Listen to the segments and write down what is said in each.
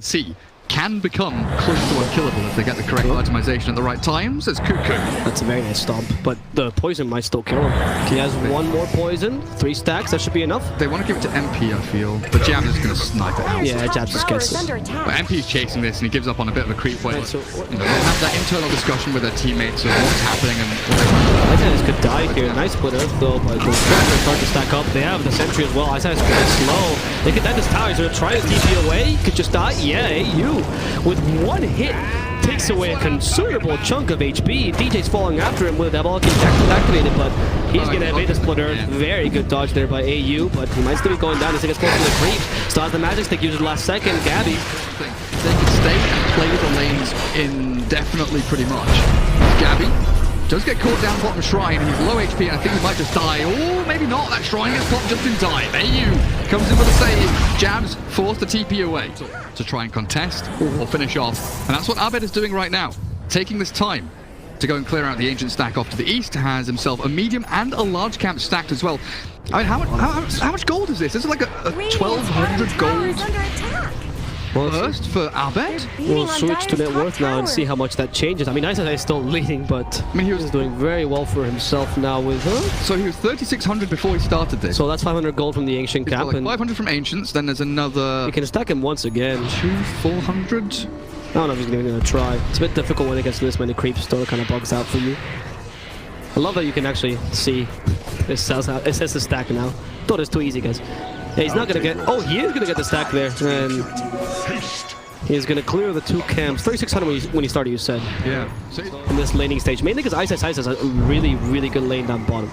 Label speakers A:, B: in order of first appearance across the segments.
A: TNC can become close to unkillable if they get the correct itemization at the right times. As Cuckoo.
B: That's a very nice stomp, but the poison might still kill him. He has one more poison, 3 stacks, that should be enough.
A: They want to give it to MP, I feel, but Jabs is going to snipe it out.
B: Yeah, Jabs just gets it.
A: But MP is chasing this and he gives up on a bit of a creep way.
B: Right, so
A: they'll have that internal discussion with their teammates of what's happening and what they want.
B: Icehead could die here. Nice split earth though, but the Spartans start to stack up. They have the sentry as well. Icehead is pretty slow. They could end this tower. He's going to try to TP away. Could just die. Yeah, AU with 1 hit takes away a considerable chunk of HP. DJ's falling after him with a double activated, but he's going to evade the split earth. Very good dodge there by AU, but he might still be going down as he gets close to the creep. Still has the magic stick, uses the last second. Gabby.
A: They can stay and play the lanes indefinitely pretty much. Gabby does get caught down bottom shrine. He's low HP and I think he might just die. Or maybe not. That shrine gets popped just in time. AU comes in with a save. Jabs forced the TP away to try and contest or finish off. And that's what Abed is doing right now. Taking this time to go and clear out the ancient stack off to the east. Has himself a medium and a large camp stacked as well. I mean, how much gold is this? This is like a 1,200 gold. First for Abed?
B: We'll switch to net worth now and see how much that changes. I mean, Icehead is still leading, but I mean, he was doing very well for himself now with her.
A: So he was 3,600 before he started this.
B: So that's 500 gold from the ancient cap.
A: Like 500 from ancients, then there's another...
B: You can stack him once again.
A: 400?
B: I don't know if he's even going to try. It's a bit difficult when it gets this many creeps, still kind of bugs out for you. I love that you can actually see it says the stack now. Thought it was too easy, guys. Yeah, he's not going to get... Oh, he is going to get the stack there. And he's going to clear the 2 camps. 3,600 when he started, you said.
A: Yeah.
B: In this laning stage. Mainly because Ice has a really, really good lane down bottom.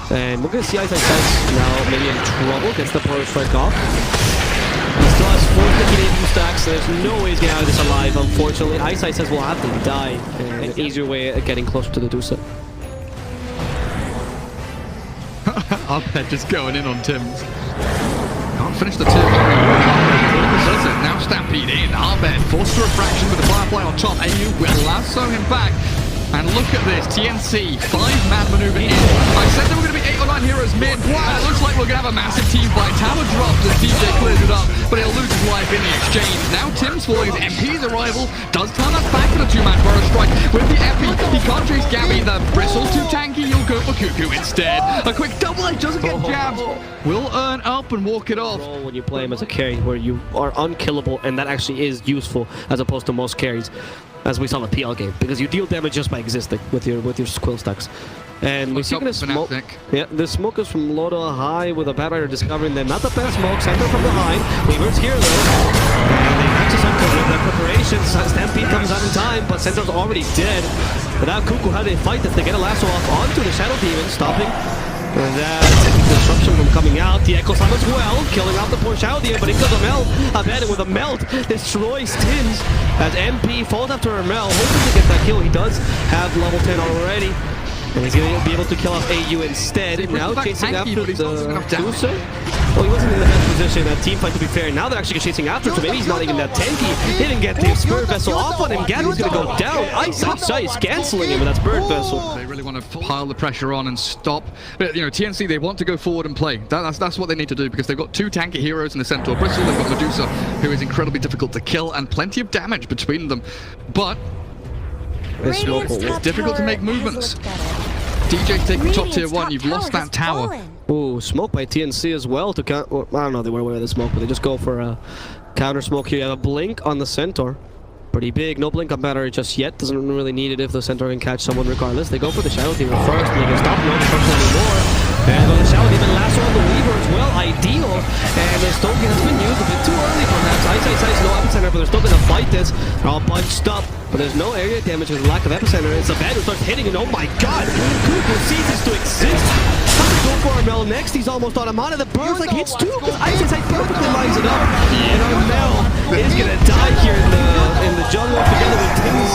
B: And we're going to see Ice now maybe in trouble. Gets the power strike off. He still has 4 stacks. So there's no way he's getting out of this alive, unfortunately. Ice will have to die. And an easier way of getting closer to the Dusa.
A: Abed just going in on Tim's. Can't finish the Tim. Does it. Now Stampede in. Abed forced to a fraction with the Firefly on top. AU will lasso him back. And look at this. TNC, 5-man maneuver in. I said there were going to be 8 or 9 heroes mid. And it looks like we're going to have a massive team fight. Tower drops as DJ clears it up, but he'll lose his life in the exchange. Now Tim's falling as MP's arrival does turn us back to the 2-man burrow strike. With the Epi, he can't chase Gabby. The Bristle's too tanky. He'll go for Cuckoo instead. A quick double edge doesn't get Jabs. Will earn up and walk it off.
B: When you play him as a carry, where you are unkillable, and that actually is useful as opposed to most carries, as we saw in the PL game, because you deal damage just by existing with your quill stacks. And we see the smoke. Yeah, the smoke is from low to high with a bad rider discovering them. Not the best smoke, center from behind. Weaver's here though. And they catch Center with their preparations. Stampede comes out in time, but Center's already dead. But now Cuckoo, how they fight this? They get a lasso off onto the Shadow Demon, stopping that disruption from coming out. The Echo Sun as well, killing out the poor Shadow Demon, but he goes a melt. Abed with a melt destroys Tims as MP falls after a melt, hoping to get that kill. He does have level 10 already. And he's going to be able to kill off AU instead. Now chasing after the Dusa. Well, he wasn't in the best position in that team fight, to be fair. Now they're actually chasing after, so maybe he's not even that tanky. He didn't get the Spirit Vessel off on him. Gabby's going to go down. Ice canceling him with that Spirit Vessel.
A: They really want to pile the pressure on and stop. But, you know, TNC, they want to go forward and play. That's what they need to do, because they've got 2 tanky heroes in the Centaur Bristle. They've got Medusa, who is incredibly difficult to kill, and plenty of damage between them. But it's difficult to make movements. DJ's taking top tier 1, you've lost that tower.
B: Ooh, smoke by TNC as well to count. Well, I don't know, they were aware of the smoke, but they just go for a counter smoke here. You have a blink on the Centaur. Pretty big, no blink on battery just yet. Doesn't really need it if the Centaur can catch someone regardless. They go for the Shadow Demon first, and they can stop no destruction anymore. And the Shadow Demon lasso on the Weaver as well, ideal. And the Stoking has been used a bit too early perhaps. Ice, no epicenter, but they're still going to fight this. They're all bunched up, but there's no area damage with lack of epicenter. It's a bad who starts hitting, and oh my god, Cuckoo ceases to exist. How to go for Armel next? He's almost on him. On the burst, like hits 2, because Ice perfectly lines it up. And Armel is going to die here in the jungle together with Tim's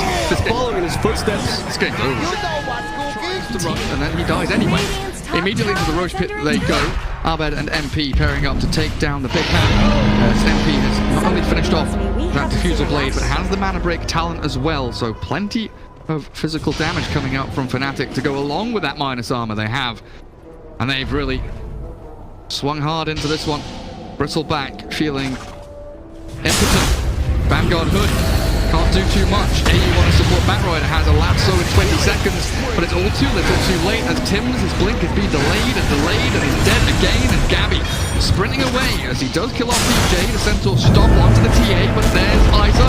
B: following in his footsteps.
A: This game tries to run, and then he dies anyway. Immediately into the Roche pit they go. Abed and MP pairing up to take down the big man. MP has not only finished off that diffusal blade, but has the mana break talent as well. So plenty of physical damage coming out from FNATIC to go along with that minus armor they have. And they've really swung hard into this one. Bristle back, feeling impotent Vanguard Hood can't do too much. AU want to support Batrider, has a lasso in 20 seconds, but it's all too little too late as Tim's, his blink has been delayed and he's dead again, and Gabby sprinting away as he does kill off DJ. The Centaur stop onto the TA, but there's Ice.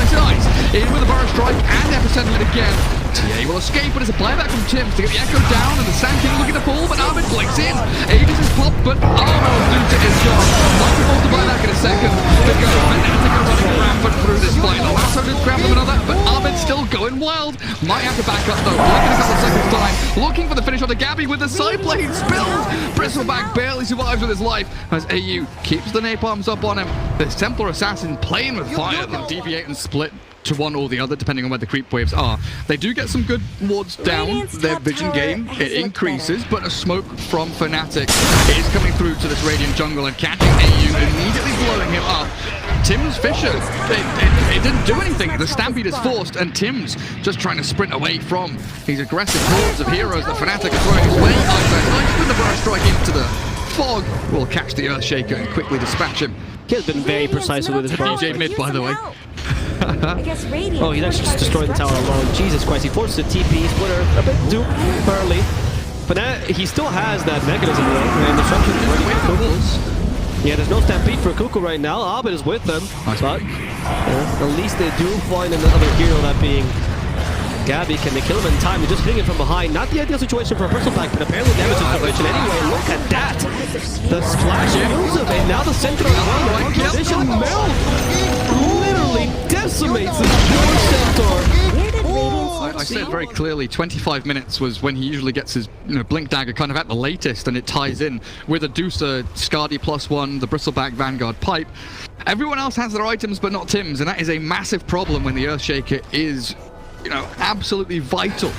A: In with a Burrow Strike and Epicenter it again. TA will escape, but it's a buyback from Tims to get the Echo down, and the Sand King looking to fall, but Armin blinks in. Aegis is popped, but Arnold Luta is gone. Multiple to buy back in a second to go. Fnatic are running rampant through this fight. The lasso did grab them another, but Armin's still going wild. Might have to back up though. Blinking a couple of seconds time, looking for the finish on the Gabby with the side blade spilled. Bristleback barely survives with his life as AU keeps the napalms up on him. This Templar Assassin playing with fire. They'll deviate and split to one or the other depending on where the creep waves are. They do get some good wards down. Their vision gain, it increases, but a smoke from FNATIC is coming through to this Radiant jungle and catching AU, immediately blowing him up. Tims Fisher, it didn't do anything. The Stampede is forced, and Tims just trying to sprint away from these aggressive hordes of heroes that FNATIC are throwing his way. Ice with the Burrow Strike into the fog will catch the Earthshaker and quickly dispatch him.
B: He has been very precise with his Burrow
A: DJ mid, by the way.
B: Oh, he's actually just destroyed the tower alone. Jesus Christ, he forced the TP splitter a bit too early. But he still has that mechanism though, and disruption is ready for Kuku. Yeah, there's no Stampede for Kuku right now. Abed is with them, but at least they do find another hero, that being Gabby. Can they kill him in time? They're just hitting him from behind. Not the ideal situation for a personal pack, but apparently damage is prevention anyway. Look at that! The splash kills him, and now the center of the position melt literally decimates this poor Centaur.
A: I said very clearly 25 minutes was when he usually gets his Blink Dagger kind of at the latest, and it ties in with a Deucer, Skadi +1, the Bristleback Vanguard Pipe. Everyone else has their items but not Tim's, and that is a massive problem when the Earthshaker is, absolutely vital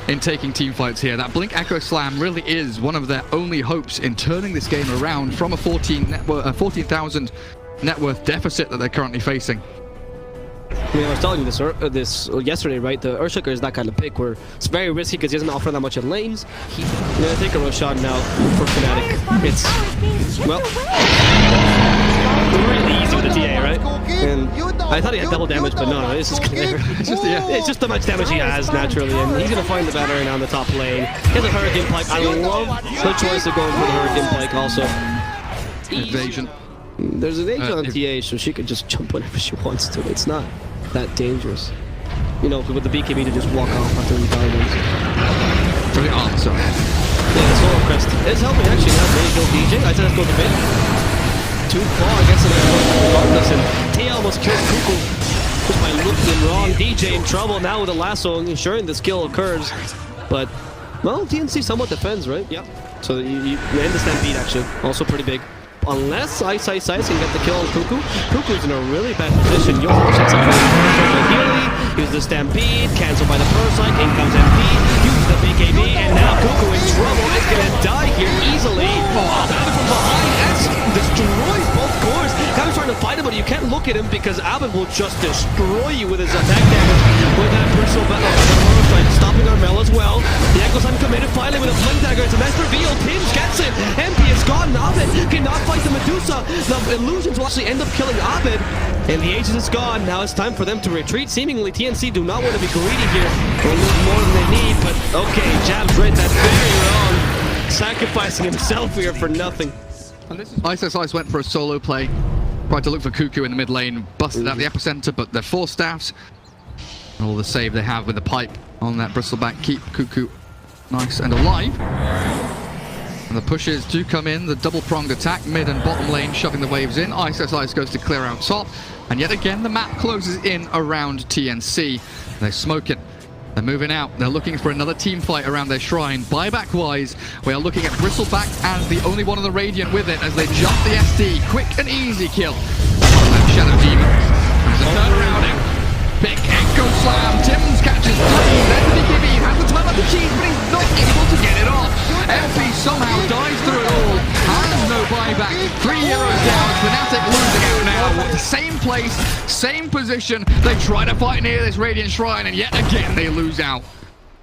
A: in taking team fights here. That Blink Echo Slam really is one of their only hopes in turning this game around from a 14,000 net worth deficit that they're currently facing.
B: I mean, I was telling you this yesterday, right? The Earthshaker is that kind of pick where it's very risky because he doesn't offer that much in lanes. I'm gonna take a Roshan now for Fnatic. It's, well, really easy with the TA, right? And I thought he had double damage, but no, it's just clear. It's just how much damage he has naturally, and he's gonna find the Battering on the top lane. He has a Hurricane Pike. I love the choice of going for the Hurricane Pike also.
A: Evasion.
B: There's an agent on TA, so she can just jump whenever she wants to. It's not that dangerous. With the BKB to just walk off after he dies.
A: For the answer.
B: Yeah, the Solar Crest is helping actually now. There you go, DJ. I said let's go to mid. Too far against it regardless, and TA almost kills Kuku just by looking wrong. DJ in trouble now with a lasso, ensuring the skill occurs. But, well, TNC somewhat defends, right? Yep. So you end the Stampede actually. Also pretty big. Unless Ice can get the kill on Kuku. Kuku's in a really bad position. Yo, use the Stampede, cancelled by the Parasite, in comes MP, use the BKB, and now Kuku in trouble is gonna die here easily. Out from behind, S destroys both cores. Kind of trying to fight him, but you can't look at him because Abed will just destroy you with his attack damage. With that personal battle, Parasite stopping Armel as well. The Echoes uncommitted finally with a Blink Dagger. It's a nice reveal. Tims gets it. MP is gone. Abed cannot fight the Medusa. The illusions will actually end up killing Abed. And the Aegis is gone. Now it's time for them to retreat. Seemingly TNC do not want to be greedy here. Or lose more than they need. But okay, Jab's read that very wrong. Sacrificing himself here for nothing.
A: And this is Ice went for a solo play. Tried to look for Kuku in the mid lane. Busted out the epicenter, but they're 4 staffs. And all the save they have with the pipe on that Bristleback keep Kuku nice and alive. And the pushes do come in, the double-pronged attack, mid and bottom lane, shoving the waves in. Ice goes to clear out top. And yet again, the map closes in around TNC. They're smoking. They're moving out. They're looking for another team fight around their shrine. Buyback-wise, we are looking at Bristleback and the only one on the Radiant with it as they jump the SD. Quick and easy kill. And Shadow Demon. There's a turn around him. Big Echo Slam. Tims catches three. Then BKB has the time of the cheese, but he's not able to get it off. MP somehow dies through it all. Has no buyback. 3 heroes down. Fnatic losing out now. Same place, same position. They try to fight near this Radiant Shrine, and yet again they lose out.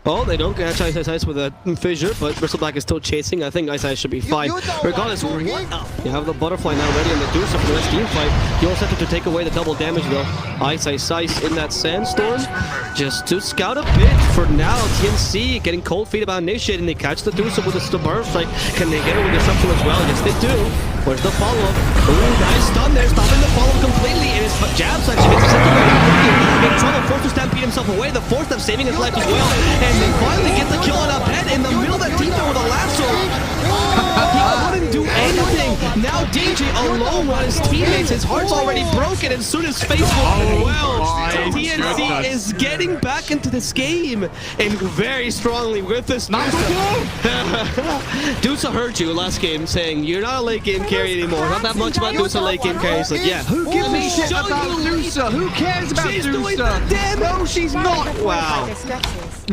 B: Oh, they don't catch Ice Ice with a fissure, but Bristleback is still chasing. I think Ice Ice should be fine. Regardless, you have the butterfly now ready on the Deuce for the next team fight. You also have to take away the double damage though. Ice in that sandstorm, just to scout a bit for now. TNC getting cold feet about initiating. They catch the Deuce with the burst. Like, can they get it with disruption as well? Yes, they do. Where's the follow-up? Ooh, nice stun there, stopping the follow completely, and his jabs actually gets sent away. In trouble, forced to stampede himself away. The fourth step saving his life as well, and they finally get the kill on up head in the middle of that team there with a lasso. He couldn't do anything. Now DJ alone on his teammates. His heart's already broken, and soon his face will well. TNC is getting back into this game, and very strongly with this. Dusa heard you last game saying you're not a late game carry anymore. Not that much about Dusa late game carry. He's like, yeah.
A: Who gives a shit about Dusa? Who cares about Dusa? No, she's not.
B: Wow.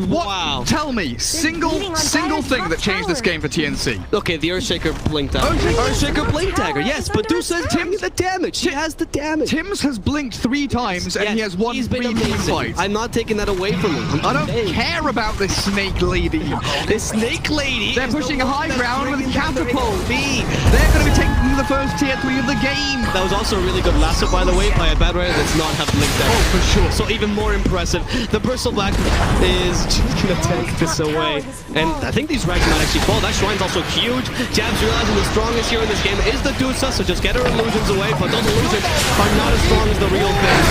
A: What?
B: Wow.
A: Tell me, single thing that changed this game for TNC.
B: Okay, the Earthshaker blinked out. Earthshaker blink dagger, yes, but Dusa is Tim's the damage. She has the damage.
A: Tim's has blinked 3 times and he has won 3 team fights.
B: I'm not taking that away from him.
A: I don't care about this snake lady.
B: This snake lady.
A: They're pushing a high ground with a catapult. They're going to be taking the first tier 3 of the game.
B: That was also a really good lasso, by the way, by a bad rider that's not have blink dagger.
A: Oh, for sure.
B: So even more impressive. The Bristleback is just gonna take this away, and I think these racks might actually fall. That shrine's also huge. Jabs realizing the strongest here in this game is the Dusa, so just get her illusions away, but those illusions are not as strong as the real thing.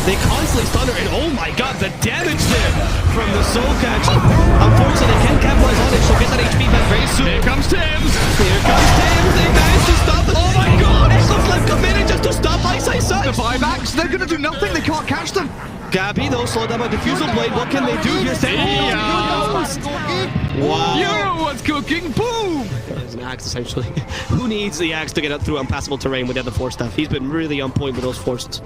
B: They constantly stun her, and oh my god, the damage there from the soul catch. Unfortunately, they can't capitalize on it. She'll get that HP back very soon.
A: Here comes Tim's.
B: Here comes Tim's. They managed to stop it. Oh my god, Echo's left committed just to stop Ice.
A: The buybacks, they're gonna do nothing. They can't catch them.
B: Gabby, though, slowed down by Diffusal Blade. What can they do here? Wow.
A: You know what's cooking. Boom.
B: It's an axe, essentially. Who needs the axe to get up through impassable terrain with the other 4 stuff? He's been really on point with those forces.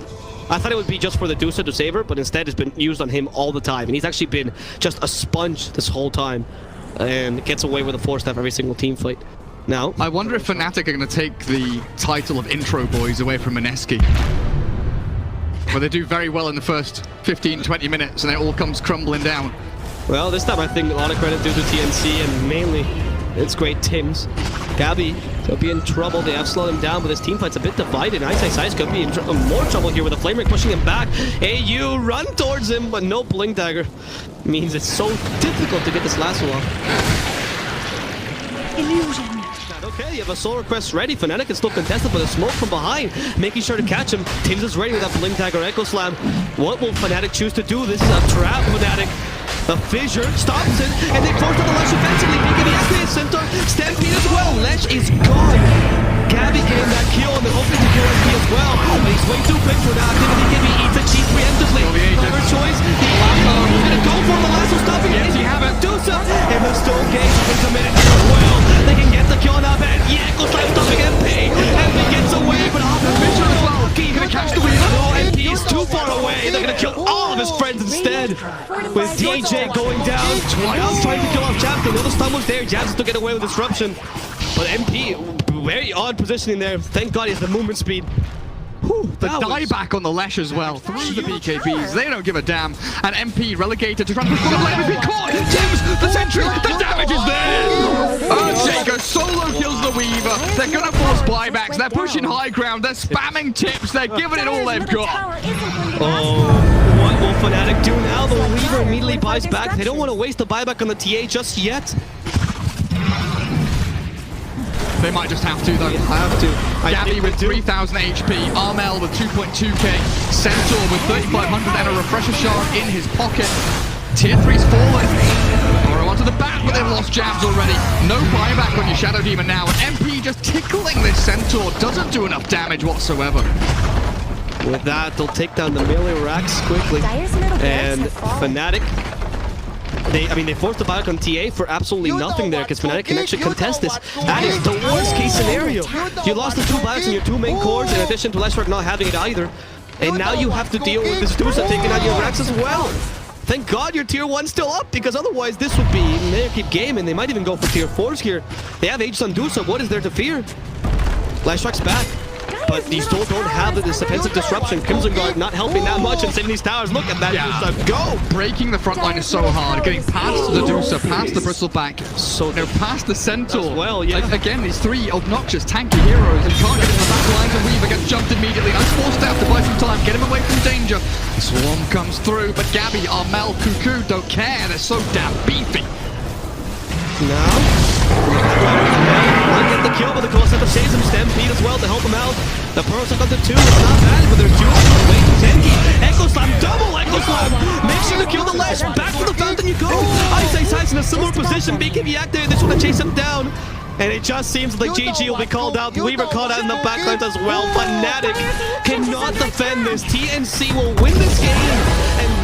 B: I thought it would be just for the Dusa to save her, but instead it's been used on him all the time. And he's actually been just a sponge this whole time. And gets away with a 4 staff every single team fight. Now,
A: I wonder if FNATIC are going to take the title of intro boys away from Mineski. Where they do very well in the first 15-20 minutes and it all comes crumbling down. Well,
B: this time I think a lot of credit due to TNC and mainly it's great Tims. Gabby could be in trouble. They have slowed him down, but his team fight's a bit divided. Ice could be in more trouble here with the Flame Ring pushing him back. AU run towards him, but no blink dagger. Means it's so difficult to get this lasso off.
C: Illusion.
B: Okay, you have a Soul Request ready. FNATIC is still contested, but a smoke from behind, making sure to catch him. Tims is ready with that Blink Dagger Echo Slam. What will FNATIC choose to do? This is a trap, FNATIC. The fissure stops it, and they force the Lesh offensively. Peeking the Activated Centaur, Stampede as well. Lesh is gone. Gabby getting that kill, and they're hoping to kill MP as well. But he's way too quick for that. Activity can be eats a cheap preemptively. Another choice. He's gonna go for the lasso, stopping it.
A: Yes, you have it.
B: Dusa, and the Stone Gauge has been committed as well. They can get the kill on up, and yeah, Echo Slam stopping MP. MP gets away, but off the fissure as well. He's gonna catch the Weaver. No, MP is too far away. They're gonna kill all of his friends instead. With DJ going down twice, trying to kill off Jabs. They know the stun was there. Jabs to get away with disruption. But MP, very odd positioning there. Thank God he has the movement speed. Whew,
A: the dieback on the Lesh as well. Through the BKBs. They don't give a damn. And MP relegated to try and push for the blade. Has been caught. Tims, the sentry. The damage is there. Earthshaker solo kills the Weaver. They're going to force buybacks. They're pushing high ground. They're spamming tips. They're giving it all they've got.
B: Oh, what will FNATIC do now? The Weaver immediately buys back. They don't want to waste the buyback on the TA just yet.
A: They might just have to, though.
B: Have to.
A: Gabby with 3,000 HP, Armel with 2.2k, Centaur with 3,500 and a refresher shard in his pocket. Tier 3's fallen. Or onto the bat, but they've lost Jabs already. No buyback on your Shadow Demon now, and MP just tickling this Centaur doesn't do enough damage whatsoever.
B: With that, they'll take down the melee racks quickly. And FNATIC, they forced the buyback on TA for absolutely nothing there, because FNATIC can actually contest this. That is the worst case scenario. You lost the 2 buybacks on your 2 main cores, in addition to Leshrac not having it either. And now you have to deal with this Dusa taking out your racks as well. Thank God your tier 1's still up, because otherwise this would be Mayor Keep game, and they might even go for tier 4s here. They have Aegis on Dusa. What is there to fear? Leshrac's back. but you still don't have this defensive disruption. Crimson Guard not helping that much and saving these towers. Look at that.
A: Yeah.
B: Just a go.
A: Breaking the front line is so hard. Getting past the Medusa, past the Bristleback,
B: So
A: past the Centaur.
B: As well, yeah.
A: Like, again, these three obnoxious tanky heroes. And can't get in the back lines, and Weaver gets jumped immediately. Nice forced out to buy some time, get him away from danger. The Swarm comes through, but Gabby, Armel, Cuckoo don't care. They're so damn beefy.
B: Now, one get the kill, but the course center saves him. Stampede as well to help him out. The Pearls have got the 2. It's not bad, but there's 2 way to Tenki. Echo Slam, double Echo Slam. Make sure to kill the Lash. Back to the fountain you go. Ice Ice Ice in a similar position. BKB activated. They just want to chase him down. And it just seems like GG will be called out. Weaver called out in the backlines as well. FNATIC cannot defend this. TNC will win this game. And